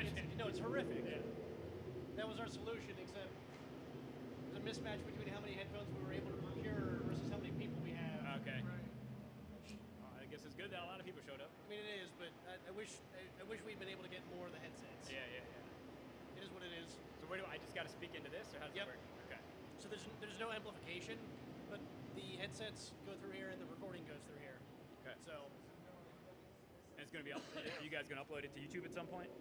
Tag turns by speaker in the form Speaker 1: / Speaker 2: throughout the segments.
Speaker 1: imagine.
Speaker 2: No, it's horrific.
Speaker 1: Yeah.
Speaker 2: That was our solution, except there's a mismatch between how many headphones we were able to procure versus how many people we have.
Speaker 1: Okay.
Speaker 3: Right.
Speaker 1: I guess it's good that a lot of people showed up.
Speaker 2: I mean, it is, but I wish we'd been able to get more of the headsets.
Speaker 1: Yeah.
Speaker 2: It is what it is.
Speaker 1: So where do I just got to speak into this, or how does it work? Okay.
Speaker 2: So there's no amplification, but the headsets go through here and the recording goes through here.
Speaker 1: Okay.
Speaker 2: So.
Speaker 1: And it's going to be are you guys going to upload it to YouTube at some point?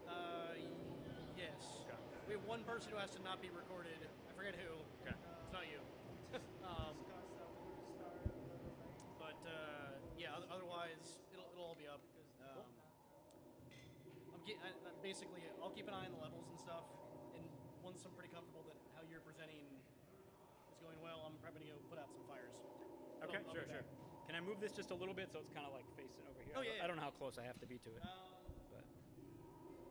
Speaker 2: Yes.
Speaker 1: Okay.
Speaker 2: We have one person who has to not be recorded. I forget who.
Speaker 1: Okay.
Speaker 2: It's not you. But yeah, otherwise it'll all be up. Basically, I'll keep an eye on the levels and stuff. And once I'm pretty comfortable that how you're presenting is going well, I'm probably gonna go put out some fires.
Speaker 1: Okay, sure. Can I move this just a little bit so it's kind of like facing over here?
Speaker 2: Oh yeah.
Speaker 1: I don't know how close I have to be to it.
Speaker 2: But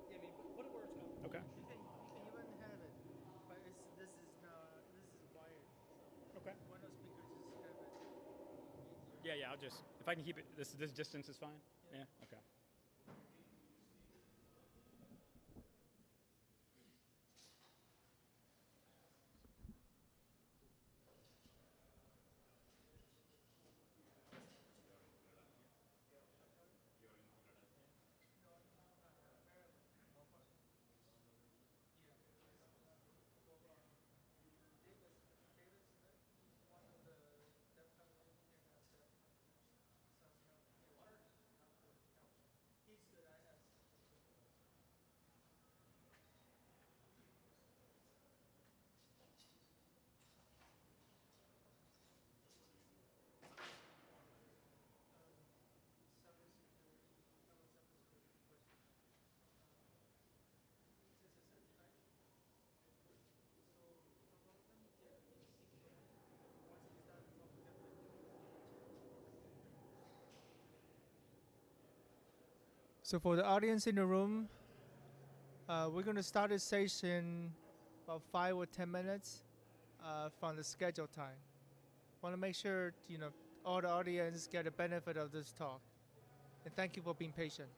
Speaker 2: yeah, I mean, put it where it's comfortable.
Speaker 1: Okay.
Speaker 3: You can even have it, but this is wired. So
Speaker 1: Okay.
Speaker 3: one of the speakers just have it easier.
Speaker 1: Yeah. I'll just if I can keep it. This distance is fine. Yeah. Okay.
Speaker 3: So for the audience in the room, we're going to start this session about 5 or 10 minutes from the scheduled time. Want to make sure all the audience get the benefit of this talk. And thank you for being patient.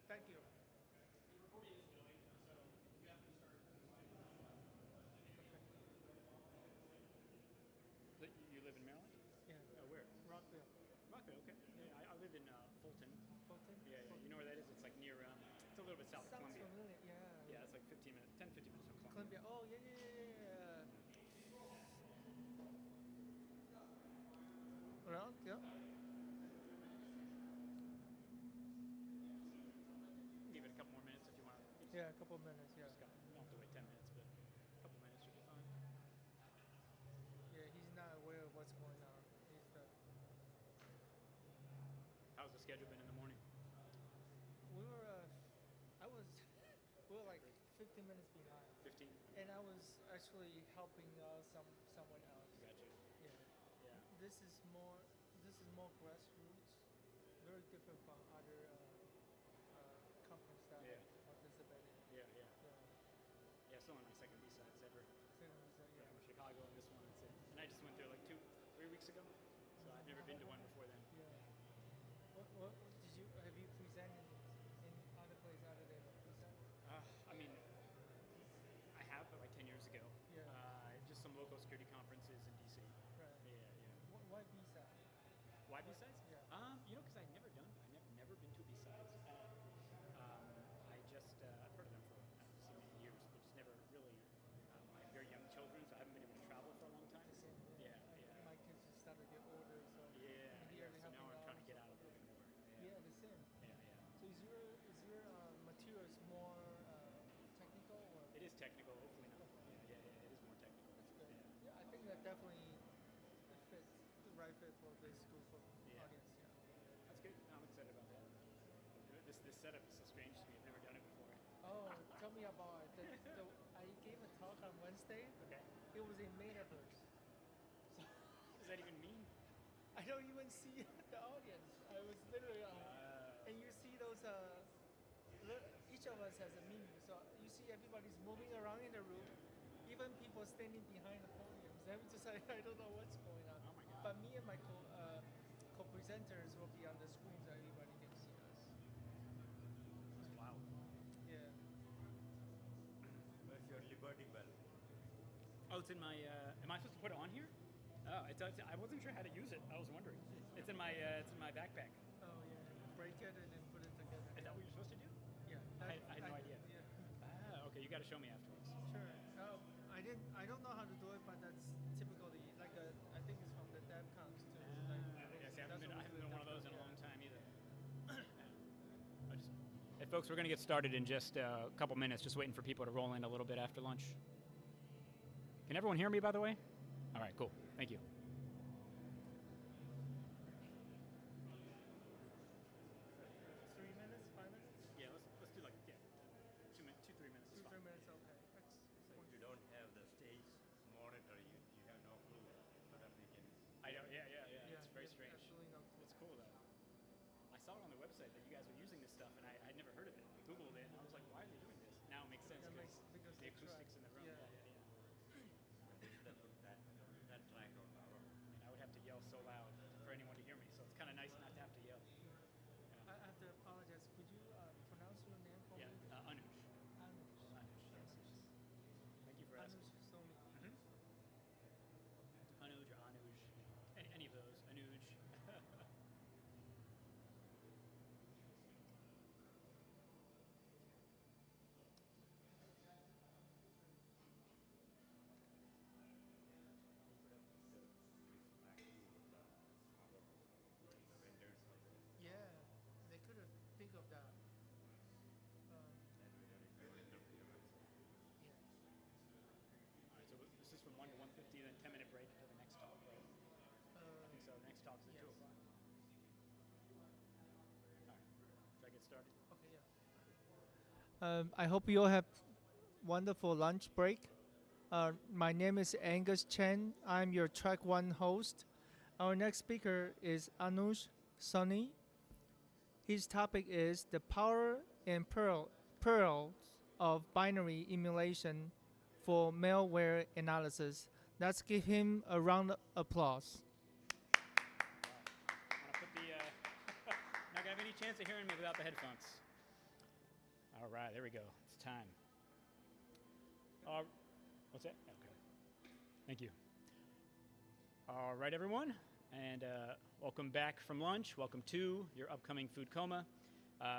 Speaker 3: Thank you.
Speaker 1: You live in Maryland?
Speaker 3: Yeah.
Speaker 1: Oh, where?
Speaker 3: Rockville.
Speaker 1: Rockville, okay. Yeah, I live in Fulton.
Speaker 3: Fulton?
Speaker 1: Yeah. You know where that is? It's like near, it's a little bit south of
Speaker 3: Sounds
Speaker 1: Columbia.
Speaker 3: familiar, yeah.
Speaker 1: Yeah, it's like 10, 15 minutes from Columbia.
Speaker 3: Oh, yeah. Around, yeah.
Speaker 1: Give it a couple more minutes if you want.
Speaker 3: Yeah, a couple of minutes, yeah.
Speaker 1: You don't have to wait 10 minutes, but a couple minutes should be fine.
Speaker 3: Yeah, he's not aware of what's going on.
Speaker 1: How's the schedule been in the morning?
Speaker 3: We were like 15 minutes behind.
Speaker 1: 15?
Speaker 3: And I was actually helping someone else.
Speaker 1: Gotcha.
Speaker 3: Yeah. This is more grassroots, very different from other companies that participated.
Speaker 1: Yeah, still on my second B-sides ever.
Speaker 3: Second B-side, yeah.
Speaker 1: From Chicago and this one. And I just went there like 2-3 weeks ago, so I've never been to one before then.
Speaker 3: Yeah. What have you presented in other places other than B-side?
Speaker 1: I mean, I have, but like 10 years ago.
Speaker 3: Yeah.
Speaker 1: Just some local security conferences in DC.
Speaker 3: Right.
Speaker 1: Yeah.
Speaker 3: Why B-side?
Speaker 1: Why B-sides?
Speaker 3: Yeah.
Speaker 1: Because I've never been to B-sides. I've heard of them for so many years, but just never really. I have very young children, so I haven't been able to travel for a long time. Yeah.
Speaker 3: My kids just started to get older, so
Speaker 1: So now I'm trying to get out a little bit more.
Speaker 3: Yeah, the same.
Speaker 1: Yeah.
Speaker 3: So is your materials more technical or?
Speaker 1: It is technical, hopefully not. Yeah, it is more technical.
Speaker 3: That's good. Yeah, I think that definitely fits the right fit for this group of audience. Yeah.
Speaker 1: That's good. I'm excited about that. This setup is so strange to me. I've never done it before.
Speaker 3: Oh, tell me about it. I gave a talk on Wednesday.
Speaker 1: Okay.
Speaker 3: It was in Metaverse. So
Speaker 1: what does that even mean?
Speaker 3: I don't even see the audience. I was literally and you see those. Each of us has a menu, so you see everybody's moving around in the room. Even people standing behind the podiums. I'm just like, I don't know what's going on.
Speaker 1: Oh my God.
Speaker 3: but me and my co-presenters will be on the screen so everybody can see us.
Speaker 1: That's wild.
Speaker 3: Yeah.
Speaker 4: Where's your Liberty Bell?
Speaker 1: Oh, it's in my. Am I supposed to put it on here? Oh, I wasn't sure how to use it. I was wondering. It's in my backpack.
Speaker 3: Oh yeah. Break it and then put it together.
Speaker 1: Is that what you're supposed to do?
Speaker 3: Yeah.
Speaker 1: I had no idea.
Speaker 3: Yeah.
Speaker 1: Ah, okay. You got to show me afterwards.
Speaker 3: Sure. I don't know how to do it, but that's typically like I think it's from the dev cons too. Like,
Speaker 1: Yeah, see, I haven't
Speaker 3: that's
Speaker 1: been
Speaker 3: what we
Speaker 1: one of
Speaker 3: do.
Speaker 1: those in a long time either. Hey, folks, we're going to get started in just a couple minutes, just waiting for people to roll in a little bit after lunch. Can everyone hear me, by the way? All right, cool. Thank you.
Speaker 3: 3 minutes, 5 minutes,
Speaker 1: Yeah, let's do like 2, 3 minutes. Is
Speaker 3: 3
Speaker 1: fine.
Speaker 3: minutes. Okay.
Speaker 4: So if you don't have the stage monitor, you have no clue whether we can.
Speaker 1: I know. Yeah.
Speaker 3: Yeah,
Speaker 1: It's very
Speaker 3: yeah,
Speaker 1: strange.
Speaker 3: absolutely no clue.
Speaker 1: It's cool though. I saw it on the website that you guys were using this stuff, and I'd never heard of it. I Googled it, and I was like, why are they doing this? Now it makes sense
Speaker 3: Yeah,
Speaker 1: because the acoustics in the room.
Speaker 3: Yeah.
Speaker 4: They put that track on our.
Speaker 1: And I would have to yell so loud for anyone to hear me, so it's kind of nice not to have to yell.
Speaker 3: I have to apologize. Could you pronounce your name for
Speaker 1: Yeah,
Speaker 3: me?
Speaker 1: Anuj.
Speaker 3: Anuj.
Speaker 1: Yes. Thank you for asking.
Speaker 3: Anuj Soni.
Speaker 1: Anuj or Anuj, any of those. Anuj.
Speaker 3: Yeah, they could have think of that. Yeah.
Speaker 1: All right, so this is from 1 to 1:50, then 10-minute break until the next talk, right? I think so. The next talk's at 2
Speaker 3: yes.
Speaker 1: o'clock. All right. Should I get started?
Speaker 3: Okay, yeah. I hope you all have wonderful lunch break. My name is Angus Chen. I'm your track 1 host. Our next speaker is Anuj Soni. His topic is the power and perils of binary emulation for malware analysis. Let's give him a round of applause.
Speaker 1: I'm gonna put the. Not gonna have any chance of hearing me without the headphones. All right, there we go. It's time. What's that? Okay. Thank you. All right, everyone, and welcome back from lunch. Welcome to your upcoming food coma.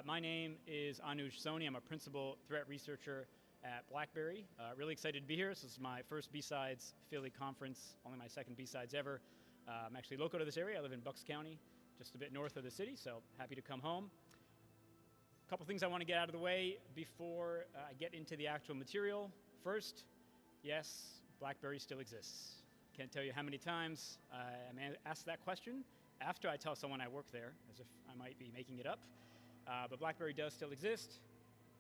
Speaker 1: My name is Anuj Soni. I'm a principal threat researcher at BlackBerry. Really excited to be here. This is my first BSidesPhilly conference, only my second BSides ever. I'm actually local to this area. I live in Bucks County, just a bit north of the city, so happy to come home. A couple things I want to get out of the way before I get into the actual material. First, yes, BlackBerry still exists. Can't tell you how many times I'm asked that question after I tell someone I work there, as if I might be making it up. But BlackBerry does still exist.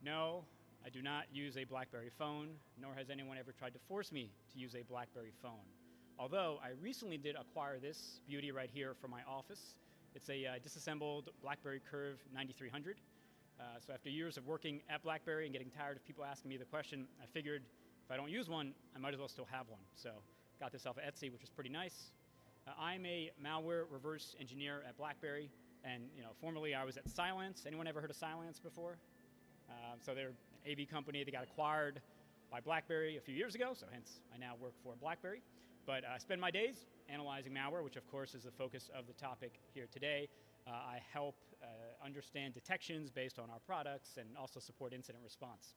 Speaker 1: No, I do not use a BlackBerry phone, nor has anyone ever tried to force me to use a BlackBerry phone. Although I recently did acquire this beauty right here from my office. It's a disassembled BlackBerry Curve 9300. So after years of working at BlackBerry and getting tired of people asking me the question, I figured if I don't use one, I might as well still have one. So got this off of Etsy, which is pretty nice. I'm a malware reverse engineer at BlackBerry, and formerly I was at Cylance. Anyone ever heard of Cylance before? So they're an AV company. They got acquired by BlackBerry a few years ago, so hence I now work for BlackBerry. But I spend my days analyzing malware, which of course is the focus of the topic here today. I help understand detections based on our products and also support incident response.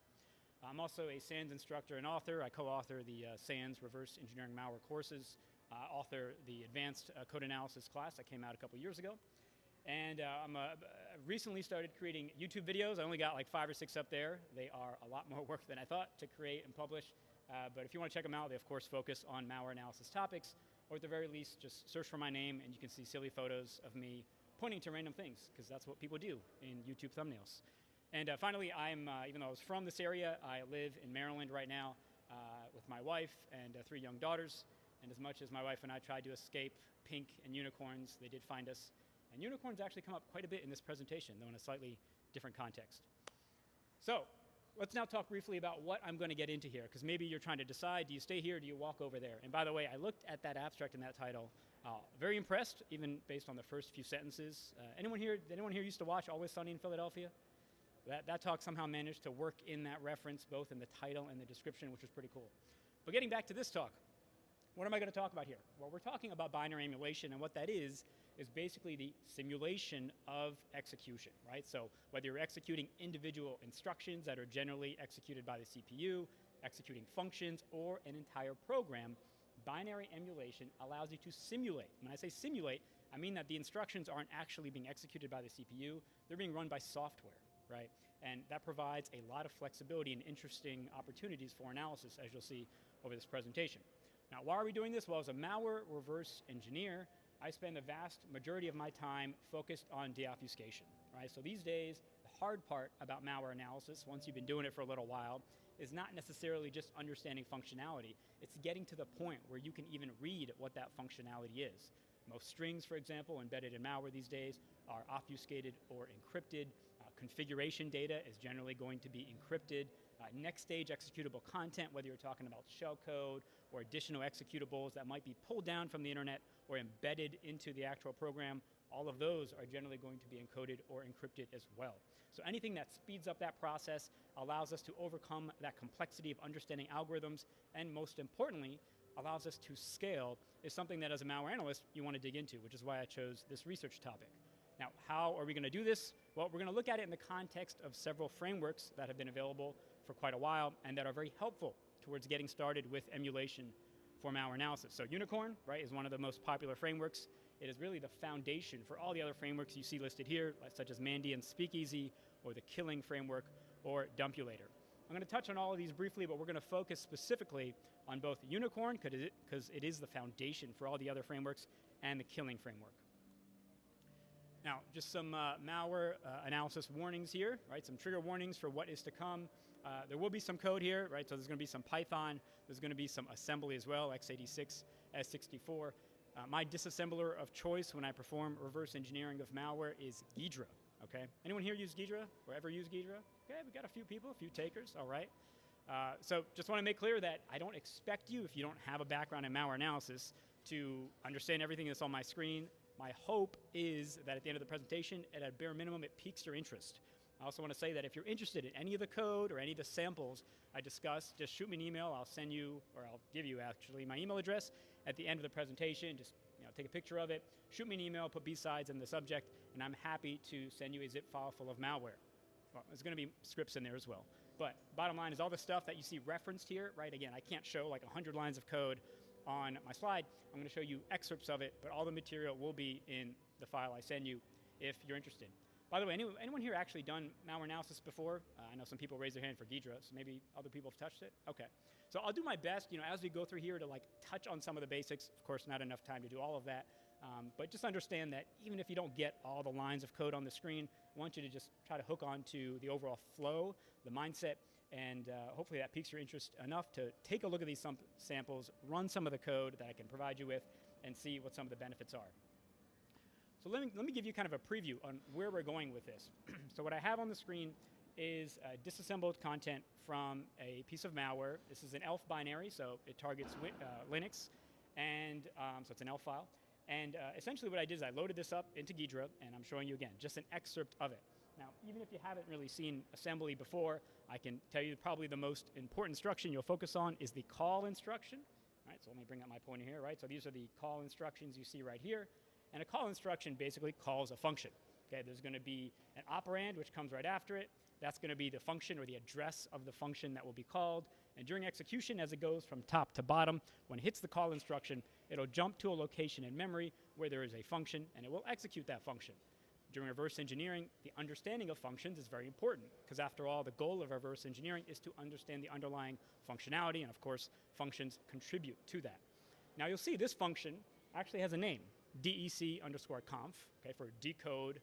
Speaker 1: I'm also a SANS instructor and author. I co-author the SANS Reverse Engineering Malware courses, author the Advanced Code Analysis class that came out a couple years ago. And I recently started creating YouTube videos. I only got like 5 or 6 up there. They are a lot more work than I thought to create and publish. But if you want to check them out, they of course focus on malware analysis topics, or at the very least, just search for my name and you can see silly photos of me pointing to random things, because that's what people do in YouTube thumbnails. And finally, even though I was from this area, I live in Maryland right now with my wife and 3 young daughters. And as much as my wife and I tried to escape pink and unicorns, they did find us. And unicorns actually come up quite a bit in this presentation, though in a slightly different context. So let's now talk briefly about what I'm going to get into here, because maybe you're trying to decide, do you stay here or do you walk over there? And by the way, I looked at that abstract and that title Very impressed, even based on the first few sentences. Anyone here used to watch Always Sunny in Philadelphia? That talk somehow managed to work in that reference, both in the title and the description, which was pretty cool. But getting back to this talk, what am I going to talk about here? Well, we're talking about binary emulation, and what that is basically the simulation of execution, right? So whether you're executing individual instructions that are generally executed by the CPU, executing functions, or an entire program, binary emulation allows you to simulate. When I say simulate, I mean that the instructions aren't actually being executed by the CPU, they're being run by software, right? And that provides a lot of flexibility and interesting opportunities for analysis, as you'll see over this presentation. Now, why are we doing this? Well, as a malware reverse engineer, I spend the vast majority of my time focused on deobfuscation, right? So these days, the hard part about malware analysis, once you've been doing it for a little while, is not necessarily just understanding functionality. It's getting to the point where you can even read what that functionality is. Most strings, for example, embedded in malware these days are obfuscated or encrypted. Configuration data is generally going to be encrypted. Next stage executable content, whether you're talking about shellcode or additional executables that might be pulled down from the internet or embedded into the actual program, all of those are generally going to be encoded or encrypted as well. So anything that speeds up that process allows us to overcome that complexity of understanding algorithms, and most importantly, allows us to scale, is something that as a malware analyst you want to dig into, which is why I chose this research topic. Now, how are we going to do this? Well, we're going to look at it in the context of several frameworks that have been available for quite a while and that are very helpful towards getting started with emulation for malware analysis. So Unicorn, right, is one of the most popular frameworks. It is really the foundation for all the other frameworks you see listed here, such as Mandy and Speakeasy, or the Killing framework, or Dumpulator. I'm going to touch on all of these briefly, but we're going to focus specifically on both Unicorn, because it is the foundation for all the other frameworks, and the Killing framework. Now, just some malware analysis warnings here, right? Some trigger warnings for what is to come. There will be some code here, right? So there's going to be some Python. There's going to be some assembly as well, x86, S64. My disassembler of choice when I perform reverse engineering of malware is Ghidra, okay? Anyone here use Ghidra or ever use Ghidra? Okay, we got a few people, a few takers, all right. So just want to make clear that I don't expect you, if you don't have a background in malware analysis, to understand everything that's on my screen. My hope is that at the end of the presentation, at a bare minimum, it piques your interest. I also want to say that if you're interested in any of the code or any of the samples I discussed, just shoot me an email. I'll send you, or I'll give you actually, my email address at the end of the presentation. Just take a picture of it, shoot me an email, put B-Sides in the subject, and I'm happy to send you a zip file full of malware. Well, there's going to be scripts in there as well. But bottom line is all the stuff that you see referenced here, right? Again, I can't show like 100 lines of code on my slide. I'm going to show you excerpts of it, but all the material will be in the file I send you if you're interested. By the way, anyone here actually done malware analysis before? I know some people raise their hand for Ghidra, so maybe other people have touched it? Okay. So I'll do my best, as we go through here to like touch on some of the basics. Of course, not enough time to do all of that, but just understand that even if you don't get all the lines of code on the screen, I want you to just try to hook on to the overall flow, the mindset, and hopefully that piques your interest enough to take a look at these samples, run some of the code that I can provide you with, and see what some of the benefits are. So let me give you kind of a preview on where we're going with this. So what I have on the screen is disassembled content from a piece of malware. This is an ELF binary, so it targets Linux, and so it's an ELF file. And essentially what I did is I loaded this up into Ghidra, and I'm showing you again just an excerpt of it. Now, even if you haven't really seen assembly before, I can tell you probably the most important instruction you'll focus on is the call instruction. All right, so let me bring up my pointer here, right? So these are the call instructions you see right here. And a call instruction basically calls a function. Okay, there's going to be an operand, which comes right after it. That's going to be the function or the address of the function that will be called. And during execution, as it goes from top to bottom, when it hits the call instruction, it'll jump to a location in memory where there is a function, and it will execute that function. During reverse engineering, the understanding of functions is very important, because after all, the goal of reverse engineering is to understand the underlying functionality, and of course, functions contribute to that. Now you'll see this function actually has a name, DEC_conf, okay, for decode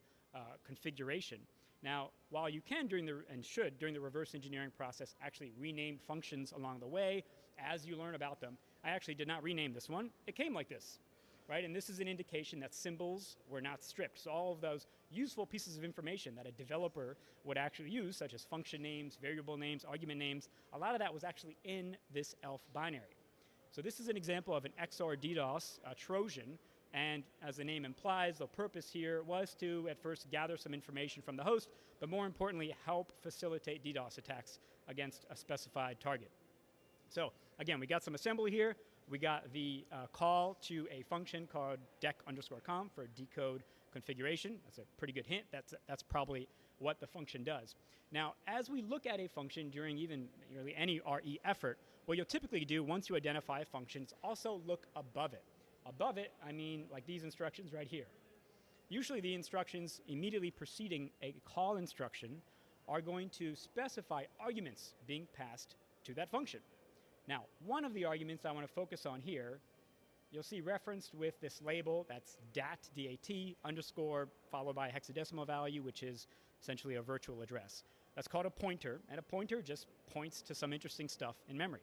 Speaker 1: configuration. Now, while you can during the reverse engineering process actually rename functions along the way as you learn about them, I actually did not rename this one. It came like this, right? And this is an indication that symbols were not stripped. So all of those useful pieces of information that a developer would actually use, such as function names, variable names, argument names, a lot of that was actually in this ELF binary. So this is an example of an XR DDoS Trojan, And as the name implies, the purpose here was to, at first, gather some information from the host, but more importantly, help facilitate DDoS attacks against a specified target. So again, we got some assembly here. We got the call to a function called dec_conf for decode configuration. That's a pretty good hint. That's probably what the function does. Now, as we look at a function during even really any RE effort, what you'll typically do once you identify a function is also look above it. Above it, I mean like these instructions right here. Usually the instructions immediately preceding a call instruction are going to specify arguments being passed to that function. Now, one of the arguments I want to focus on here, you'll see referenced with this label that's DAT, D-A-T, underscore, followed by a hexadecimal value, which is essentially a virtual address. That's called a pointer, and a pointer just points to some interesting stuff in memory.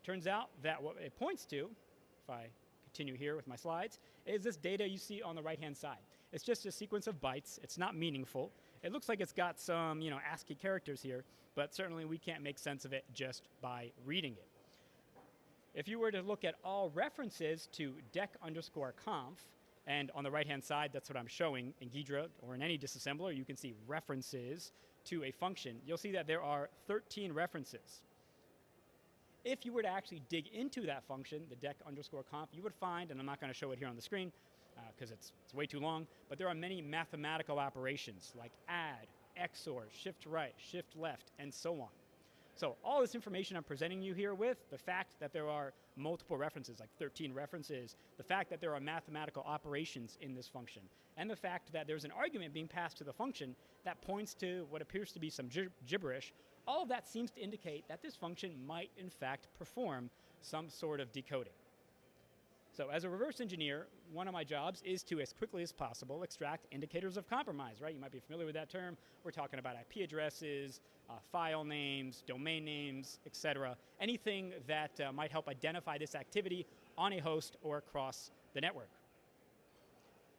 Speaker 1: Turns out that what it points to, if I continue here with my slides, is this data you see on the right-hand side. It's just a sequence of bytes. It's not meaningful. It looks like it's got some, ASCII characters here, but certainly we can't make sense of it just by reading it. If you were to look at all references to dec_conf, and on the right-hand side, that's what I'm showing in Ghidra or in any disassembler, you can see references to a function. You'll see that there are 13 references. If you were to actually dig into that function, the dec_conf, you would find, and I'm not going to show it here on the screen because it's way too long, but there are many mathematical operations like add, XOR, shift right, shift left, and so on. So all this information I'm presenting you here with, the fact that there are multiple references, like 13 references, the fact that there are mathematical operations in this function, and the fact that there's an argument being passed to the function that points to what appears to be some gibberish, all of that seems to indicate that this function might, in fact, perform some sort of decoding. So as a reverse engineer, one of my jobs is to, as quickly as possible, extract indicators of compromise, right? You might be familiar with that term. We're talking about IP addresses, file names, domain names, etc. Anything that might help identify this activity on a host or across the network.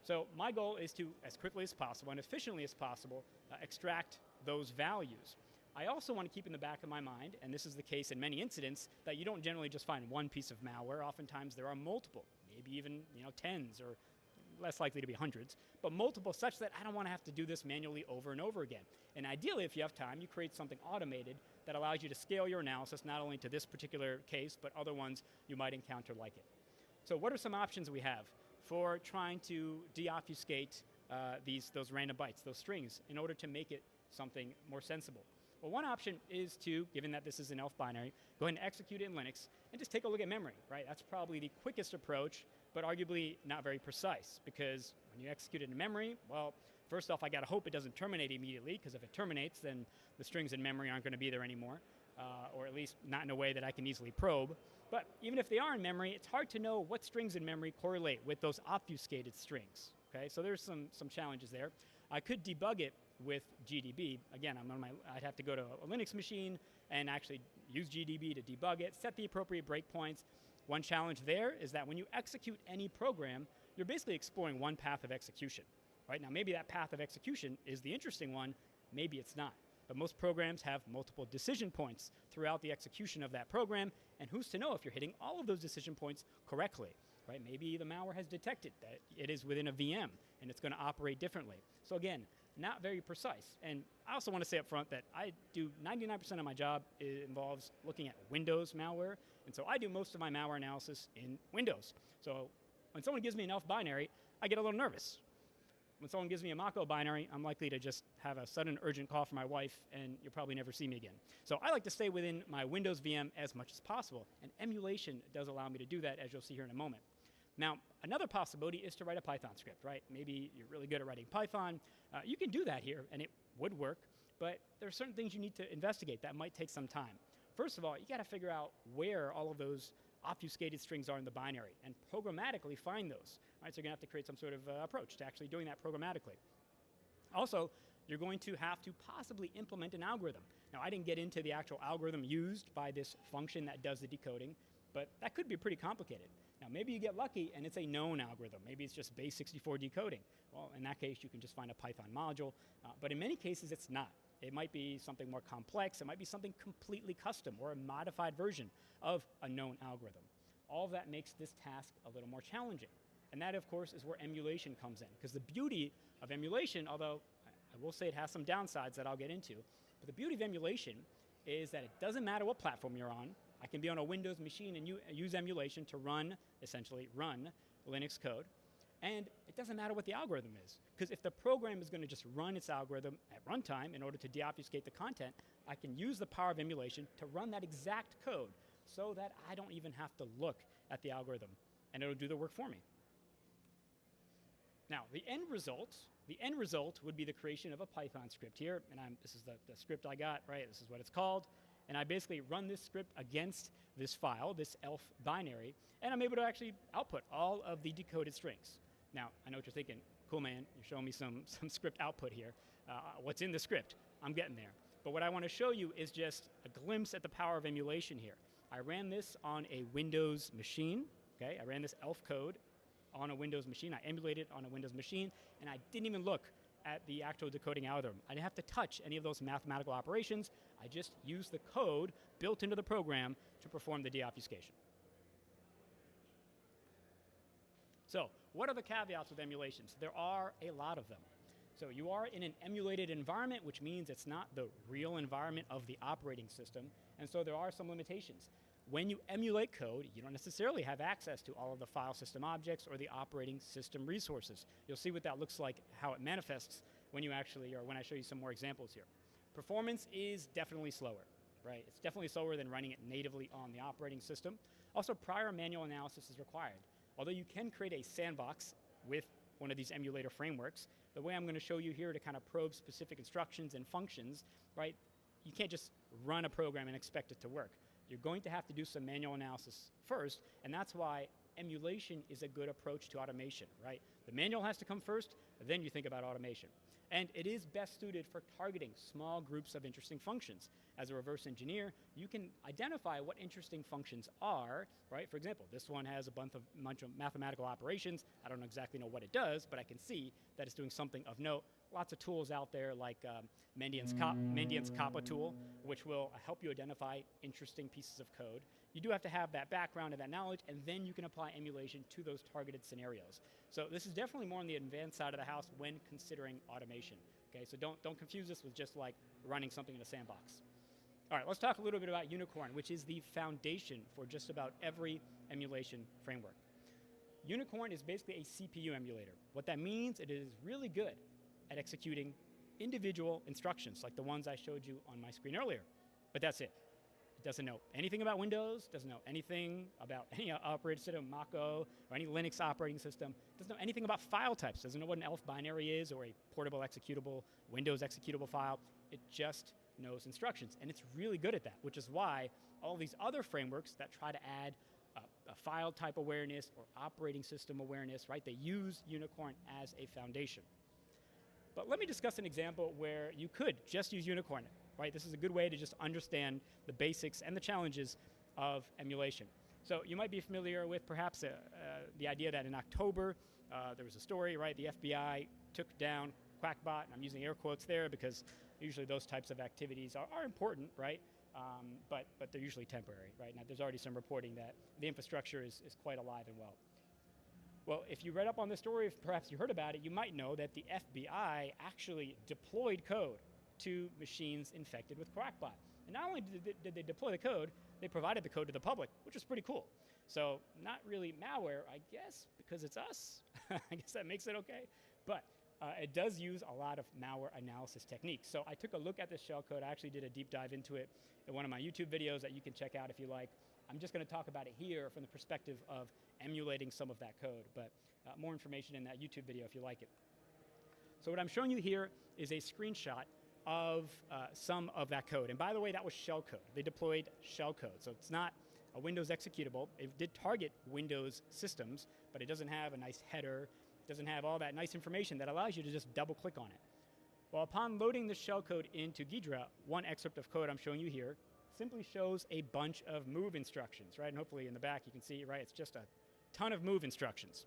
Speaker 1: So my goal is to, as quickly as possible and efficiently as possible, extract those values. I also want to keep in the back of my mind, and this is the case in many incidents, that you don't generally just find one piece of malware. Oftentimes there are multiple, maybe even tens or less likely to be hundreds, but multiple such that I don't want to have to do this manually over and over again. And ideally, if you have time, you create something automated that allows you to scale your analysis not only to this particular case, but other ones you might encounter like it. So what are some options we have for trying to deobfuscate those random bytes, those strings, in order to make it something more sensible? Well, one option is to, given that this is an ELF binary, go ahead and execute it in Linux and just take a look at memory, right? That's probably the quickest approach, but arguably not very precise, because when you execute it in memory, well, first off, I gotta hope it doesn't terminate immediately, because if it terminates, then the strings in memory aren't gonna be there anymore, or at least not in a way that I can easily probe. But even if they are in memory, it's hard to know what strings in memory correlate with those obfuscated strings, okay? So there's some challenges there. I could debug it with GDB. Again, I'd have to go to a Linux machine and actually use GDB to debug it, set the appropriate breakpoints. One challenge there is that when you execute any program, you're basically exploring one path of execution, right? Now, maybe that path of execution is the interesting one, maybe it's not. But most programs have multiple decision points throughout the execution of that program, and who's to know if you're hitting all of those decision points correctly, right? Maybe the malware has detected that it is within a VM, and it's going to operate differently. So again, not very precise. And I also want to say up front that I do 99% of my job involves looking at Windows malware, and so I do most of my malware analysis in Windows. So when someone gives me an ELF binary, I get a little nervous. When someone gives me a Mako binary, I'm likely to just have a sudden urgent call from my wife, and you'll probably never see me again. So I like to stay within my Windows VM as much as possible, and emulation does allow me to do that, as you'll see here in a moment. Now, another possibility is to write a Python script, right? Maybe you're really good at writing Python. You can do that here, and it would work, but there are certain things you need to investigate that might take some time. First of all, you got to figure out where all of those obfuscated strings are in the binary and programmatically find those, right? So you're going to have to create some sort of approach to actually doing that programmatically. Also, you're going to have to possibly implement an algorithm. Now, I didn't get into the actual algorithm used by this function that does the decoding, but that could be pretty complicated. Now, maybe you get lucky and it's a known algorithm. Maybe it's just base64 decoding. Well, in that case, you can just find a Python module. But in many cases, it's not. It might be something more complex. It might be something completely custom or a modified version of a known algorithm. All of that makes this task a little more challenging. And that, of course, is where emulation comes in. Because the beauty of emulation, although I will say it has some downsides that I'll get into, but the beauty of emulation is that it doesn't matter what platform you're on. I can be on a Windows machine and use emulation to essentially run Linux code. And it doesn't matter what the algorithm is. Because if the program is going to just run its algorithm at runtime in order to deobfuscate the content, I can use the power of emulation to run that exact code so that I don't even have to look at the algorithm, and it'll do the work for me. Now, the end result would be the creation of a Python script here, and this is the script I got, right? This is what it's called. And I basically run this script against this file, this elf binary, and I'm able to actually output all of the decoded strings. Now, I know what you're thinking. Cool, man, you're showing me some script output here. What's in the script? I'm getting there. But what I want to show you is just a glimpse at the power of emulation here. I ran this on a Windows machine, okay? I ran this elf code on a Windows machine. I emulated on a Windows machine, and I didn't even look at the actual decoding algorithm. I didn't have to touch any of those mathematical operations. I just used the code built into the program to perform the deobfuscation. So, what are the caveats with emulations? There are a lot of them. So you are in an emulated environment, which means it's not the real environment of the operating system, and so there are some limitations. When you emulate code, you don't necessarily have access to all of the file system objects or the operating system resources. You'll see what that looks like, how it manifests when you actually, or when I show you some more examples here. Performance is definitely slower, right? It's definitely slower than running it natively on the operating system. Also, prior manual analysis is required. Although you can create a sandbox with one of these emulator frameworks, the way I'm going to show you here to kind of probe specific instructions and functions, right? You can't just run a program and expect it to work. You're going to have to do some manual analysis first, and that's why emulation is a good approach to automation, right? The manual has to come first, then you think about automation. And it is best suited for targeting small groups of interesting functions. As a reverse engineer, you can identify what interesting functions are, right? For example, this one has a bunch of mathematical operations. I don't exactly know what it does, but I can see that it's doing something of note. Lots of tools out there like Mendiant's Kappa tool, which will help you identify interesting pieces of code. You do have to have that background and that knowledge, and then you can apply emulation to those targeted scenarios. So this is definitely more on the advanced side of the house when considering automation. Okay, so don't confuse this with just like running something in a sandbox. All right, let's talk a little bit about Unicorn, which is the foundation for just about every emulation framework. Unicorn is basically a CPU emulator. What that means, it is really good at executing individual instructions like the ones I showed you on my screen earlier. But that's it. It doesn't know anything about Windows, doesn't know anything about any operating system, Mako, or any Linux operating system, doesn't know anything about file types, doesn't know what an ELF binary is or a portable executable, Windows executable file. It just knows instructions, and it's really good at that, which is why all these other frameworks that try to add a file type awareness or operating system awareness, right, they use Unicorn as a foundation. But let me discuss an example where you could just use Unicorn, right? This is a good way to just understand the basics and the challenges of emulation. So you might be familiar with perhaps the idea that in October, there was a story, right? The FBI took down Quackbot, and I'm using air quotes there because usually those types of activities are important, right? But they're usually temporary, right? Now, there's already some reporting that the infrastructure is quite alive and well. Well, if you read up on the story, if perhaps you heard about it, you might know that the FBI actually deployed code to machines infected with Quackbot. And not only did they deploy the code, they provided the code to the public, which is pretty cool. So not really malware, I guess, because it's us. I guess that makes it okay. But it does use a lot of malware analysis techniques. So I took a look at this shellcode. I actually did a deep dive into it in one of my YouTube videos that you can check out if you like. I'm just going to talk about it here from the perspective of emulating some of that code, but more information in that YouTube video if you like it. So what I'm showing you here is a screenshot of some of that code. And by the way, that was shellcode. They deployed shellcode. So it's not a Windows executable. It did target Windows systems, but it doesn't have a nice header. It doesn't have all that nice information that allows you to just double click on it. Well, upon loading the shellcode into Ghidra, one excerpt of code I'm showing you here simply shows a bunch of move instructions, right? And hopefully in the back you can see, right, it's just a ton of move instructions.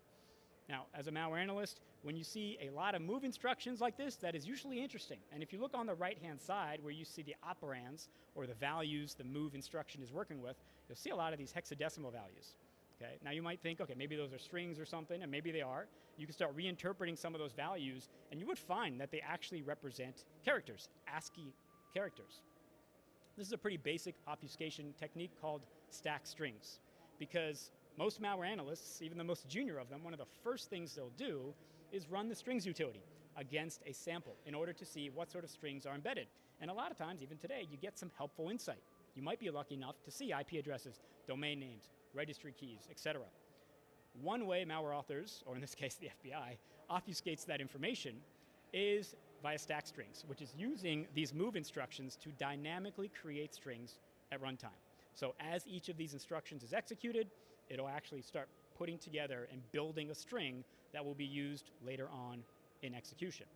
Speaker 1: Now, as a malware analyst, when you see a lot of move instructions like this, that is usually interesting. And if you look on the right-hand side where you see the operands or the values the move instruction is working with, you'll see a lot of these hexadecimal values. Okay? Now you might think, okay, maybe those are strings or something, and maybe they are. You can start reinterpreting some of those values, and you would find that they actually represent characters, ASCII characters. This is a pretty basic obfuscation technique called stack strings, because most malware analysts, even the most junior of them, one of the first things they'll do is run the strings utility against a sample in order to see what sort of strings are embedded. And a lot of times, even today, you get some helpful insight. You might be lucky enough to see IP addresses, domain names, registry keys, etc. One way malware authors, or in this case the FBI, obfuscates that information is via stack strings, which is using these move instructions to dynamically create strings at runtime. So as each of these instructions is executed, it'll actually start putting together and building a string that will be used later on in execution.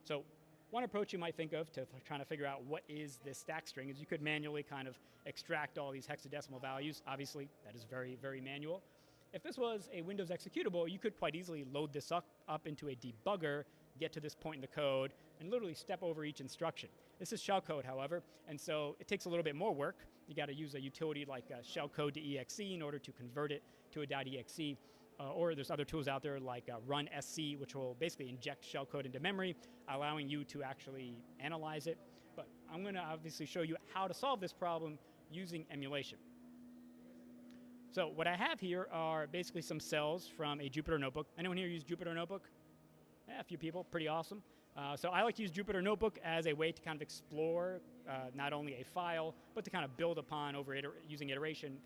Speaker 1: So one approach you might think of to trying to figure out what is this stack string is you could manually kind of extract all these hexadecimal values. Obviously, that is very, very manual. If this was a Windows executable, you could quite easily load this up into a debugger, get to this point in the code, and literally step over each instruction. This is shellcode, however, and so it takes a little bit more work. You got to use a utility like shellcode.exe in order to convert it to a .exe. Or there's other tools out there like runsc, which will basically inject shellcode into memory, allowing you to actually analyze it. But I'm going to obviously show you how to solve this problem using emulation. So what I have here are basically some cells from a Jupyter Notebook. Anyone here use Jupyter Notebook? Yeah, a few people, pretty awesome. So I like to use Jupyter Notebook as a way to kind of explore not only a file, but to kind of build upon using iteration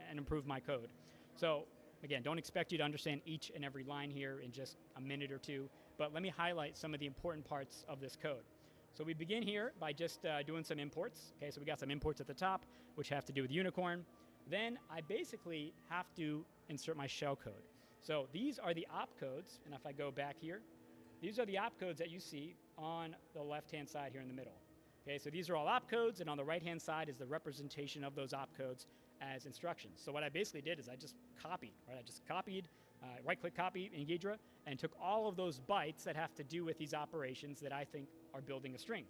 Speaker 1: and improve my code. So again, don't expect you to understand each and every line here in just a minute or two, but let me highlight some of the important parts of this code. So we begin here by just doing some imports. Okay, so we got some imports at the top, which have to do with Unicorn. Then I basically have to insert my shellcode. So these are the opcodes, and if I go back here, these are the opcodes that you see on the left-hand side here in the middle. Okay, so these are all opcodes, and on the right-hand side is the representation of those opcodes as instructions. So what I basically did is I just copied, right? I just copied, right-click copy in Ghidra, and took all of those bytes that have to do with these operations that I think are building a string.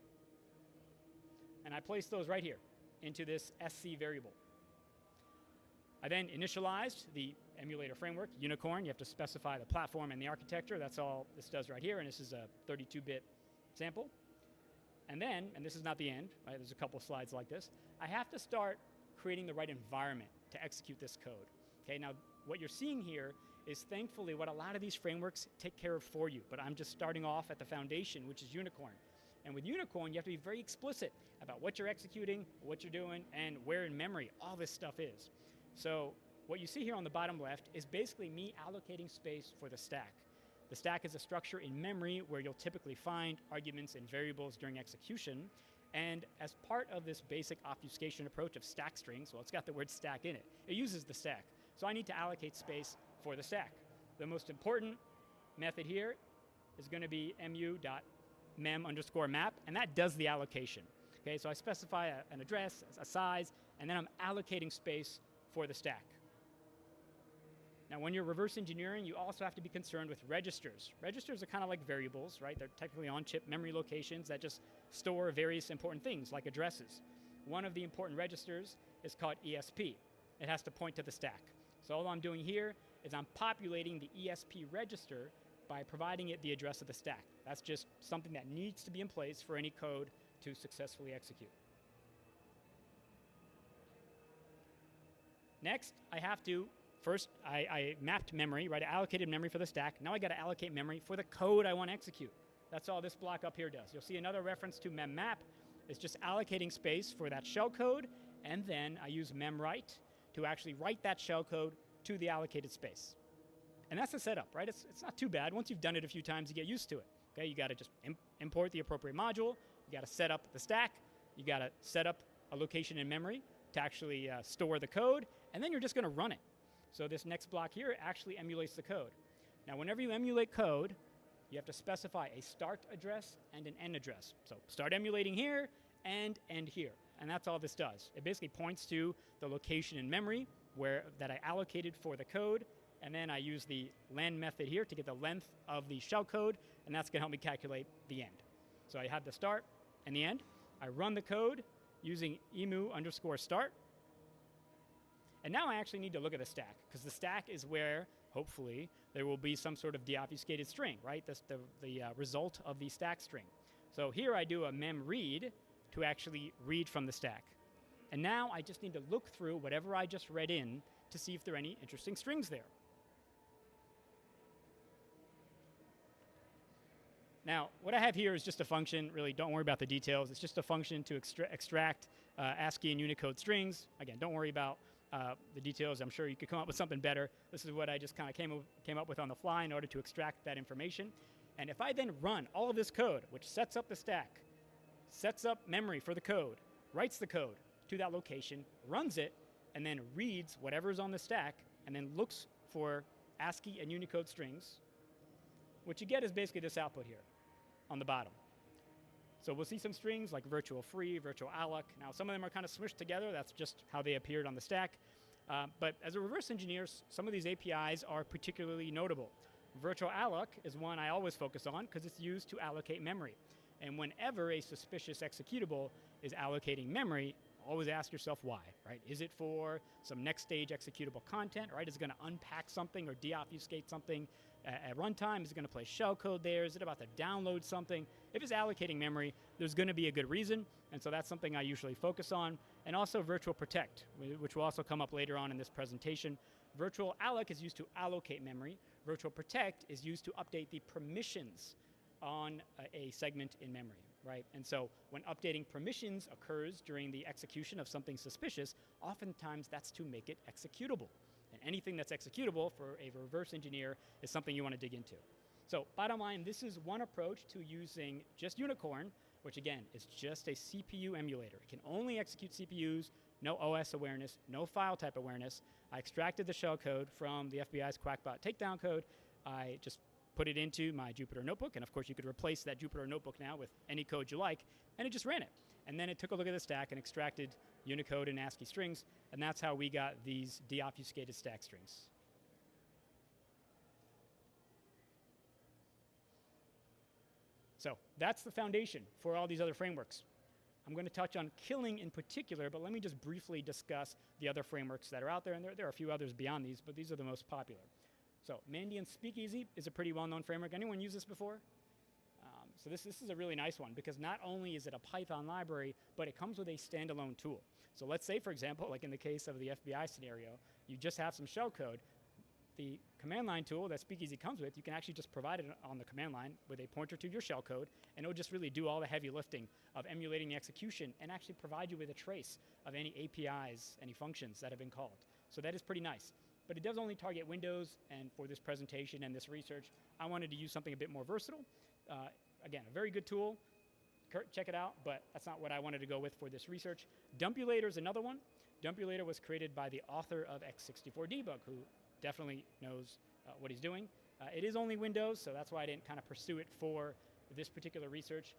Speaker 1: And I placed those right here into this SC variable. I then initialized the emulator framework, Unicorn. You have to specify the platform and the architecture. That's all this does right here, and this is a 32-bit sample. And then, and this is not the end, right? There's a couple slides like this, I have to start creating the right environment to execute this code. Okay, now what you're seeing here is thankfully what a lot of these frameworks take care of for you, but I'm just starting off at the foundation, which is Unicorn. And with Unicorn, you have to be very explicit about what you're executing, what you're doing, and where in memory all this stuff is. So what you see here on the bottom left is basically me allocating space for the stack. The stack is a structure in memory where you'll typically find arguments and variables during execution. And as part of this basic obfuscation approach of stack strings, well, it's got the word stack in it. It uses the stack. So I need to allocate space for the stack. The most important method here is going to be mu.mem_map, and that does the allocation. Okay, so I specify an address, a size, and then I'm allocating space for the stack. Now, when you're reverse engineering, you also have to be concerned with registers. Registers are kind of like variables, right? They're technically on-chip memory locations that just store various important things, like addresses. One of the important registers is called ESP. It has to point to the stack. So all I'm doing here is I'm populating the ESP register by providing it the address of the stack. That's just something that needs to be in place for any code to successfully execute. Next, I have to, first, I mapped memory, right? I allocated memory for the stack. Now I got to allocate memory for the code I want to execute. That's all this block up here does. You'll see another reference to memmap. It's just allocating space for that shellcode, and then I use memwrite to actually write that shellcode to the allocated space. And that's the setup, right? It's not too bad. Once you've done it a few times, you get used to it. Okay, you got to just import the appropriate module. You got to set up the stack. You got to set up a location in memory to actually store the code, and then you're just going to run it. So this next block here actually emulates the code. Now, whenever you emulate code, you have to specify a start address and an end address. So start emulating here and end here, and that's all this does. It basically points to the location in memory that I allocated for the code, and then I use the len method here to get the length of the shellcode, and that's going to help me calculate the end. So I have the start and the end. I run the code using emu_start. And now I actually need to look at the stack, because the stack is where, hopefully, there will be some sort of deobfuscated string, right? That's the result of the stack string. So here I do a mem read to actually read from the stack. And now I just need to look through whatever I just read in to see if there are any interesting strings there. Now, what I have here is just a function. Really, don't worry about the details. It's just a function to extract ASCII and Unicode strings. Again, don't worry about the details. I'm sure you could come up with something better. This is what I just kind of came up with on the fly in order to extract that information. And if I then run all of this code, which sets up the stack, sets up memory for the code, writes the code to that location, runs it, and then reads whatever's on the stack, and then looks for ASCII and Unicode strings, what you get is basically this output here on the bottom. So we'll see some strings like virtual free, virtual alloc. Now, some of them are kind of smushed together. That's just how they appeared on the stack. But as a reverse engineer, some of these APIs are particularly notable. Virtual alloc is one I always focus on because it's used to allocate memory. And whenever a suspicious executable is allocating memory, always ask yourself why, right? Is it for some next stage executable content, right? Is it going to unpack something or deobfuscate something at runtime? Is it going to play shellcode there? Is it about to download something? If it's allocating memory, there's going to be a good reason, and so that's something I usually focus on. And also virtual protect, which will also come up later on in this presentation. Virtual alloc is used to allocate memory. Virtual protect is used to update the permissions on a segment in memory, right? And so when updating permissions occurs during the execution of something suspicious, oftentimes that's to make it executable. And anything that's executable for a reverse engineer is something you want to dig into. So bottom line, this is one approach to using just Unicorn, which again is just a CPU emulator. It can only execute CPUs, no OS awareness, no file type awareness. I extracted the shellcode from the FBI's Quackbot takedown code. I just put it into my Jupyter notebook, and of course you could replace that Jupyter notebook now with any code you like, and it just ran it. And then it took a look at the stack and extracted Unicode and ASCII strings, and that's how we got these deobfuscated stack strings. So that's the foundation for all these other frameworks. I'm going to touch on killing in particular, but let me just briefly discuss the other frameworks that are out there, and there are a few others beyond these, but these are the most popular. So Mandiant Speakeasy is a pretty well-known framework. Anyone used this before? So this is a really nice one because not only is it a Python library, but it comes with a standalone tool. So let's say, for example, like in the case of the FBI scenario, you just have some shellcode. The command line tool that Speakeasy comes with, you can actually just provide it on the command line with a pointer to your shellcode, and it'll just really do all the heavy lifting of emulating the execution and actually provide you with a trace of any APIs, any functions that have been called. So that is pretty nice. But it does only target Windows, and for this presentation and this research, I wanted to use something a bit more versatile. Again, a very good tool. Check it out, but that's not what I wanted to go with for this research. Dumpulator is another one. Dumpulator was created by the author of x64debug, who definitely knows what he's doing. It is only Windows, so that's why I didn't kind of pursue it for this particular research.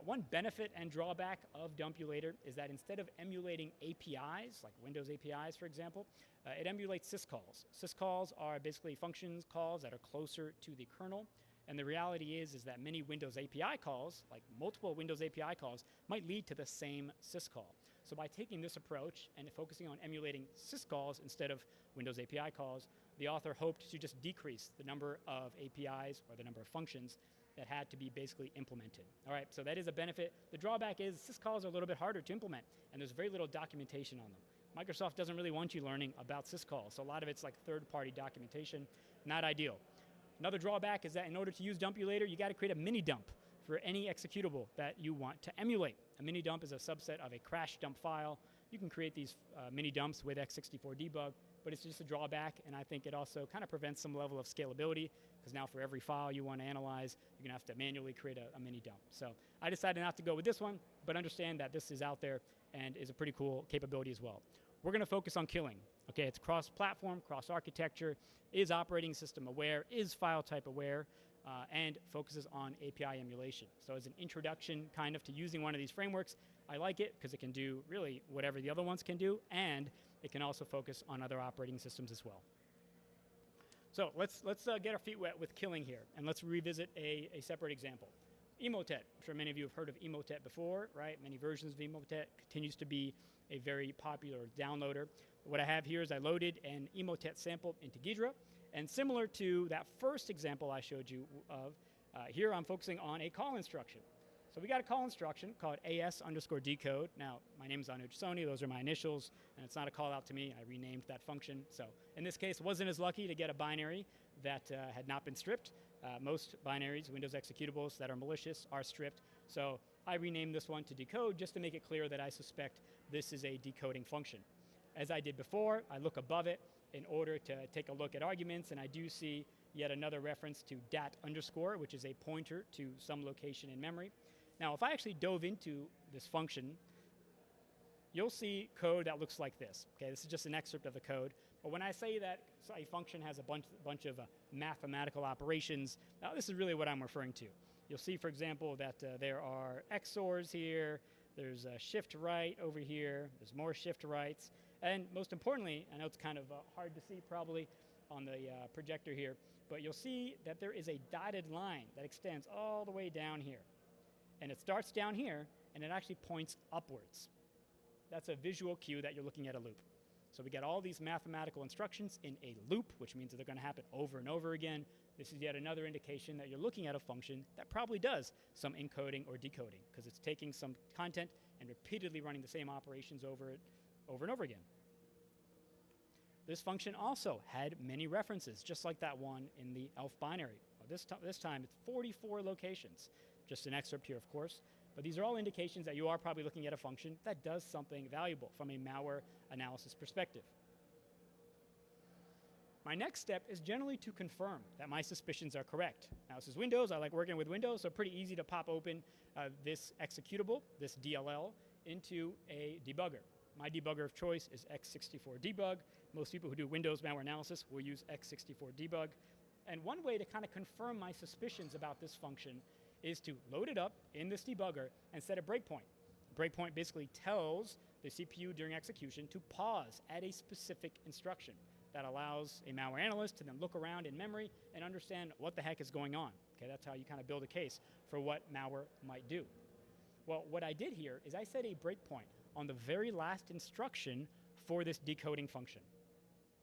Speaker 1: One benefit and drawback of Dumpulator is that instead of emulating APIs, like Windows APIs, for example, it emulates syscalls. Syscalls are basically functions calls that are closer to the kernel. And the reality is that many Windows API calls, like multiple Windows API calls, might lead to the same syscall. So by taking this approach and focusing on emulating syscalls instead of Windows API calls, the author hoped to just decrease the number of APIs or the number of functions that had to be basically implemented. All right, so that is a benefit. The drawback is syscalls are a little bit harder to implement, and there's very little documentation on them. Microsoft doesn't really want you learning about syscalls, so a lot of it's like third-party documentation, not ideal. Another drawback is that in order to use Dumpulator, you got to create a mini dump for any executable that you want to emulate. A mini dump is a subset of a crash dump file. You can create these mini dumps with x64debug, but it's just a drawback, and I think it also kind of prevents some level of scalability, because now for every file you want to analyze, you're going to have to manually create a mini dump. So I decided not to go with this one, but understand that this is out there and is a pretty cool capability as well. We're going to focus on killing. Okay, it's cross-platform, cross-architecture, is operating system aware, is file type aware, and focuses on API emulation. So as an introduction kind of to using one of these frameworks, I like it because it can do really whatever the other ones can do, and it can also focus on other operating systems as well. So let's get our feet wet with killing here, and let's revisit a separate example. Emotet. I'm sure many of you have heard of Emotet before, right? Many versions of Emotet, continues to be a very popular downloader. What I have here is I loaded an Emotet sample into Ghidra, and similar to that first example I showed you of, here I'm focusing on a call instruction. So we got a call instruction called AS_decode. Now, my name is Anuj Soni, those are my initials, and it's not a call out to me. I renamed that function. So in this case, wasn't as lucky to get a binary that had not been stripped. Most binaries, Windows executables that are malicious, are stripped. So I renamed this one to decode just to make it clear that I suspect this is a decoding function. As I did before, I look above it in order to take a look at arguments, and I do see yet another reference to dat_, which is a pointer to some location in memory. Now, if I actually dove into this function, you'll see code that looks like this. Okay, this is just an excerpt of the code. But when I say that a function has a bunch of mathematical operations, now this is really what I'm referring to. You'll see, for example, that there are XORs here, there's a shift right over here, there's more shift rights, and most importantly, I know it's kind of hard to see probably on the projector here, but you'll see that there is a dotted line that extends all the way down here. And it starts down here, and it actually points upwards. That's a visual cue that you're looking at a loop. So we get all these mathematical instructions in a loop, which means that they're going to happen over and over again. This is yet another indication that you're looking at a function that probably does some encoding or decoding, because it's taking some content and repeatedly running the same operations over and over again. This function also had many references, just like that one in the ELF binary. Well, this time it's 44 locations. Just an excerpt here, of course. But these are all indications that you are probably looking at a function that does something valuable from a malware analysis perspective. My next step is generally to confirm that my suspicions are correct. Now, this is Windows. I like working with Windows, so pretty easy to pop open this executable, this DLL, into a debugger. My debugger of choice is x64debug. Most people who do Windows malware analysis will use x64debug. And one way to kind of confirm my suspicions about this function is to load it up in this debugger and set a breakpoint. Breakpoint basically tells the CPU during execution to pause at a specific instruction. That allows a malware analyst to then look around in memory and understand what the heck is going on. Okay, that's how you kind of build a case for what malware might do. Well, what I did here is I set a breakpoint on the very last instruction for this decoding function.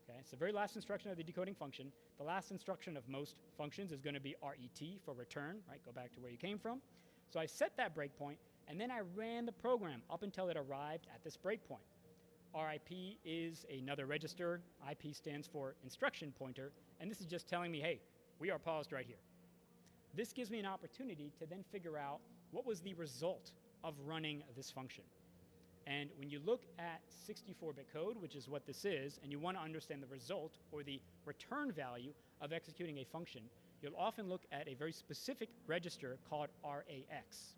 Speaker 1: Okay, it's the very last instruction of the decoding function. The last instruction of most functions is going to be RET for return, right? Go back to where you came from. So I set that breakpoint, and then I ran the program up until it arrived at this breakpoint. RIP is another register. IP stands for instruction pointer, and this is just telling me, hey, we are paused right here. This gives me an opportunity to then figure out what was the result of running this function. And when you look at 64-bit code, which is what this is, and you want to understand the result or the return value of executing a function, you'll often look at a very specific register called RAX.